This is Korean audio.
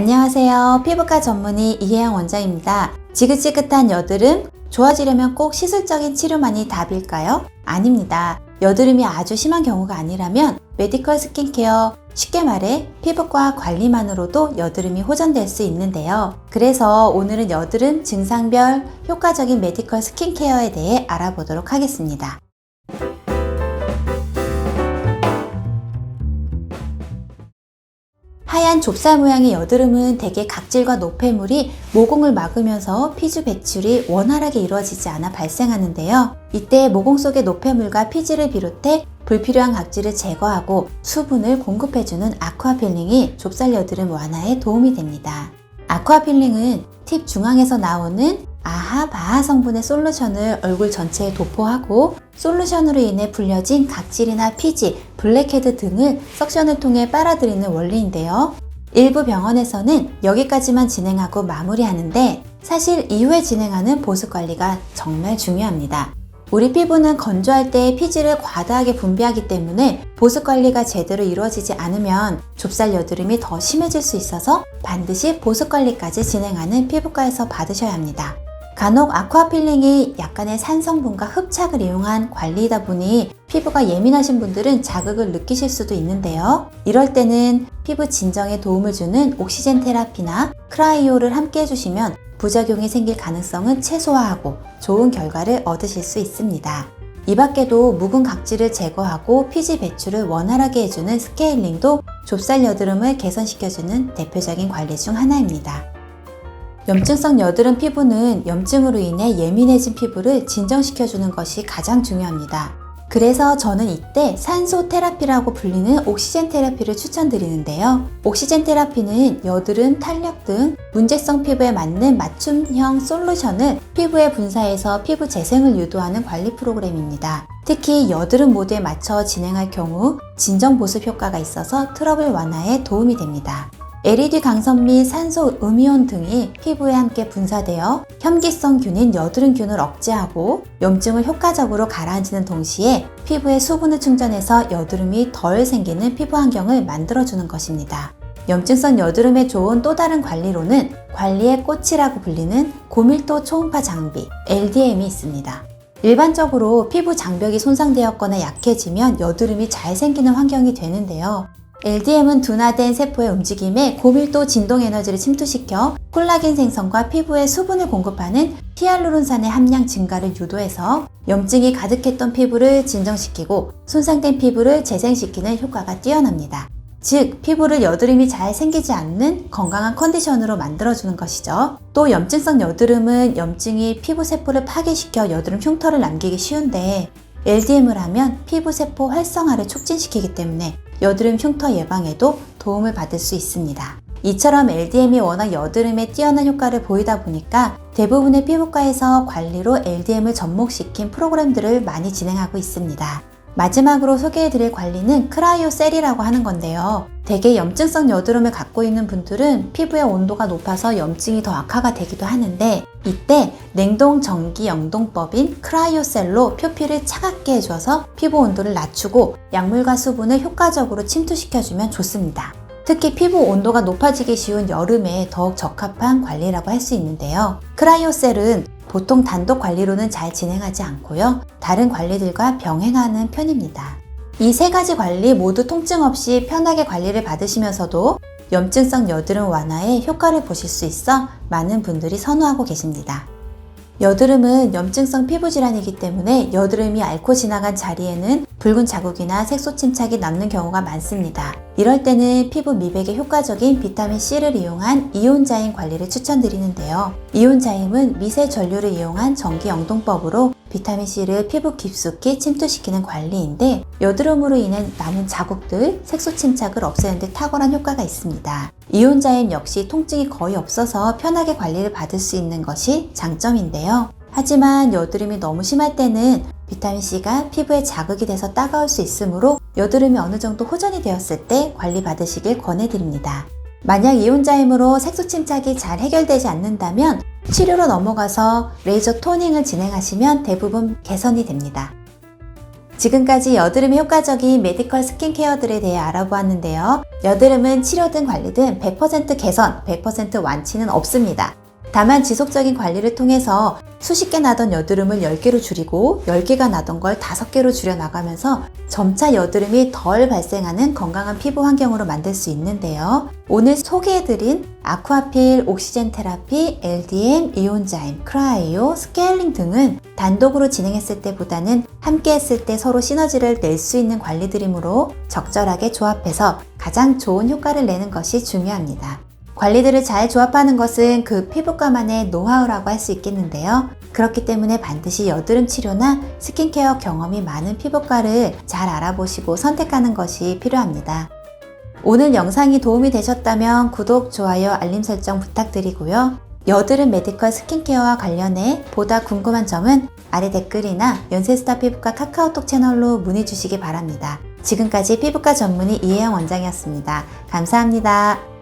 안녕하세요. 피부과 전문의 이혜영 원장입니다. 지긋지긋한 여드름, 좋아지려면 꼭 시술적인 치료만이 답일까요? 아닙니다. 여드름이 아주 심한 경우가 아니라면 메디컬 스킨케어, 쉽게 말해 피부과 관리만으로도 여드름이 호전될 수 있는데요. 그래서 오늘은 여드름 증상별 효과적인 메디컬 스킨케어에 대해 알아보도록 하겠습니다. 하얀 좁쌀 모양의 여드름은 대개 각질과 노폐물이 모공을 막으면서 피지 배출이 원활하게 이루어지지 않아 발생하는데요. 이때 모공 속의 노폐물과 피지를 비롯해 불필요한 각질을 제거하고 수분을 공급해주는 아쿠아필링이 좁쌀 여드름 완화에 도움이 됩니다. 아쿠아필링은 팁 중앙에서 나오는 아하, 바하 성분의 솔루션을 얼굴 전체에 도포하고 솔루션으로 인해 불려진 각질이나 피지, 블랙헤드 등을 석션을 통해 빨아들이는 원리인데요. 일부 병원에서는 여기까지만 진행하고 마무리하는데 사실 이후에 진행하는 보습 관리가 정말 중요합니다. 우리 피부는 건조할 때 피지를 과다하게 분비하기 때문에 보습 관리가 제대로 이루어지지 않으면 좁쌀 여드름이 더 심해질 수 있어서 반드시 보습 관리까지 진행하는 피부과에서 받으셔야 합니다. 간혹 아쿠아필링이 약간의 산 성분과 흡착을 이용한 관리이다 보니 피부가 예민하신 분들은 자극을 느끼실 수도 있는데요. 이럴 때는 피부 진정에 도움을 주는 옥시젠 테라피나 크라이오를 함께 해주시면 부작용이 생길 가능성은 최소화하고 좋은 결과를 얻으실 수 있습니다. 이 밖에도 묵은 각질을 제거하고 피지 배출을 원활하게 해주는 스케일링도 좁쌀 여드름을 개선시켜주는 대표적인 관리 중 하나입니다. 염증성 여드름 피부는 염증으로 인해 예민해진 피부를 진정시켜주는 것이 가장 중요합니다. 그래서 저는 이때 산소 테라피라고 불리는 옥시젠 테라피를 추천드리는데요. 옥시젠 테라피는 여드름, 탄력 등 문제성 피부에 맞는 맞춤형 솔루션을 피부에 분사해서 피부 재생을 유도하는 관리 프로그램입니다. 특히 여드름 모드에 맞춰 진행할 경우 진정 보습 효과가 있어서 트러블 완화에 도움이 됩니다. LED 강선 및 산소 음이온 등이 피부에 함께 분사되어 혐기성균인 여드름균을 억제하고 염증을 효과적으로 가라앉히는 동시에 피부에 수분을 충전해서 여드름이 덜 생기는 피부 환경을 만들어주는 것입니다. 염증성 여드름에 좋은 또 다른 관리로는 관리의 꽃이라고 불리는 고밀도 초음파 장비 LDM이 있습니다. 일반적으로 피부 장벽이 손상되었거나 약해지면 여드름이 잘 생기는 환경이 되는데요. LDM은 둔화된 세포의 움직임에 고밀도 진동 에너지를 침투시켜 콜라겐 생성과 피부에 수분을 공급하는 히알루론산의 함량 증가를 유도해서 염증이 가득했던 피부를 진정시키고 손상된 피부를 재생시키는 효과가 뛰어납니다. 즉, 피부를 여드름이 잘 생기지 않는 건강한 컨디션으로 만들어주는 것이죠. 또 염증성 여드름은 염증이 피부 세포를 파괴시켜 여드름 흉터를 남기기 쉬운데 LDM을 하면 피부 세포 활성화를 촉진시키기 때문에 여드름 흉터 예방에도 도움을 받을 수 있습니다. 이처럼 LDM이 워낙 여드름에 뛰어난 효과를 보이다 보니까 대부분의 피부과에서 관리로 LDM을 접목시킨 프로그램들을 많이 진행하고 있습니다. 마지막으로 소개해드릴 관리는 크라이오셀이라고 하는 건데요. 대개 염증성 여드름을 갖고 있는 분들은 피부의 온도가 높아서 염증이 더 악화가 되기도 하는데 이때 냉동 전기 영동법인 크라이오셀로 표피를 차갑게 해줘서 피부 온도를 낮추고 약물과 수분을 효과적으로 침투시켜주면 좋습니다. 특히 피부 온도가 높아지기 쉬운 여름에 더욱 적합한 관리라고 할 수 있는데요. 크라이오셀은 보통 단독 관리로는 잘 진행하지 않고요. 다른 관리들과 병행하는 편입니다. 이 세 가지 관리 모두 통증 없이 편하게 관리를 받으시면서도 염증성 여드름 완화에 효과를 보실 수 있어 많은 분들이 선호하고 계십니다. 여드름은 염증성 피부질환이기 때문에 여드름이 앓고 지나간 자리에는 붉은 자국이나 색소 침착이 남는 경우가 많습니다. 이럴 때는 피부 미백에 효과적인 비타민C를 이용한 이온자임 관리를 추천드리는데요. 이온자임은 미세 전류를 이용한 전기 영동법으로 비타민C를 피부 깊숙이 침투시키는 관리인데 여드름으로 인한 남은 자국들, 색소 침착을 없애는 데 탁월한 효과가 있습니다. 이온자임 역시 통증이 거의 없어서 편하게 관리를 받을 수 있는 것이 장점인데요. 하지만 여드름이 너무 심할 때는 비타민C가 피부에 자극이 돼서 따가울 수 있으므로 여드름이 어느 정도 호전이 되었을 때 관리 받으시길 권해드립니다. 만약 이온자임으로 색소 침착이 잘 해결되지 않는다면 치료로 넘어가서 레이저 토닝을 진행하시면 대부분 개선이 됩니다. 지금까지 여드름에 효과적인 메디컬 스킨케어들에 대해 알아보았는데요. 여드름은 치료든 관리든 100% 개선, 100% 완치는 없습니다. 다만 지속적인 관리를 통해서 수십 개 나던 여드름을 10개로 줄이고 10개가 나던 걸 5개로 줄여나가면서 점차 여드름이 덜 발생하는 건강한 피부 환경으로 만들 수 있는데요. 오늘 소개해드린 아쿠아필, 옥시젠 테라피, LDM, 이온자임, 크라이오, 스케일링 등은 단독으로 진행했을 때보다는 함께 했을 때 서로 시너지를 낼 수 있는 관리들이므로 적절하게 조합해서 가장 좋은 효과를 내는 것이 중요합니다. 관리들을 잘 조합하는 것은 그 피부과만의 노하우라고 할 수 있겠는데요. 그렇기 때문에 반드시 여드름 치료나 스킨케어 경험이 많은 피부과를 잘 알아보시고 선택하는 것이 필요합니다. 오늘 영상이 도움이 되셨다면 구독, 좋아요, 알림 설정 부탁드리고요. 여드름 메디컬 스킨케어와 관련해 보다 궁금한 점은 아래 댓글이나 연세스타 피부과 카카오톡 채널로 문의 주시기 바랍니다. 지금까지 피부과 전문의 이혜영 원장이었습니다. 감사합니다.